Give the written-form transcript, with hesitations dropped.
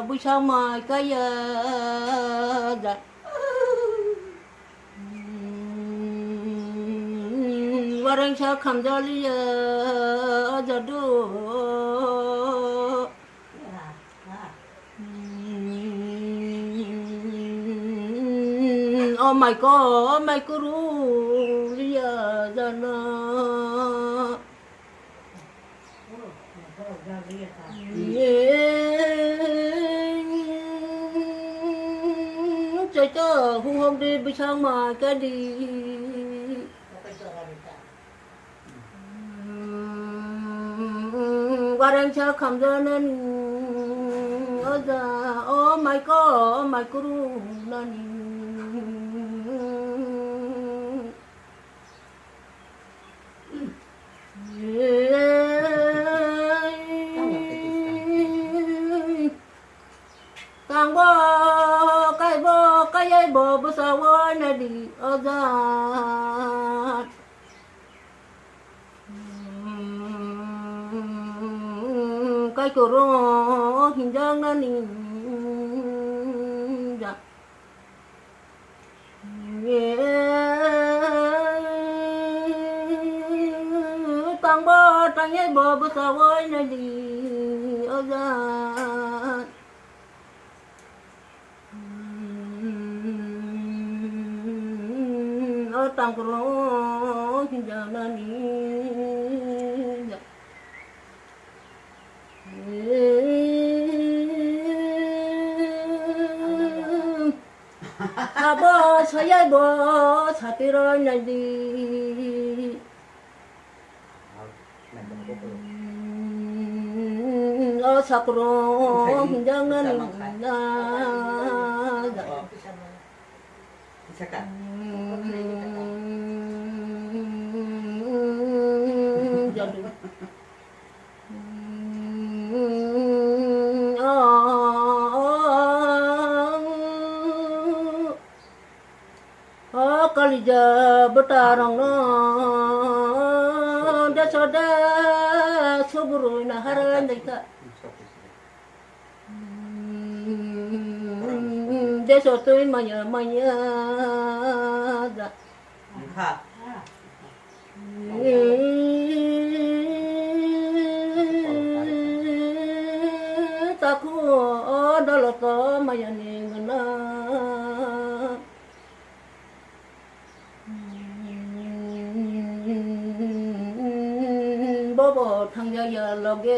buổi sáng mai cái dạ và đang sao khăm cho lý giờ đó oh my god ru lý giờ nó chơi cho hôm đi buổi sáng mà cái đi qua đang chơi khăm cho nên ở giờ oh my god ru nên càng bo cái ấy bo bữa sau này đi ở ra cái cổ ro hình dáng nó nè dạ càng bo cái ấy bo bữa sau này đi ở ra ở tăng cổ giờ nó đi bo saya bo sati rồi này đi ở sakro hình nó kali ja betarong no da soda suburu na haran deka de so tôi manya da ha taku dalo to maya ni ngana bobo thang giờ logge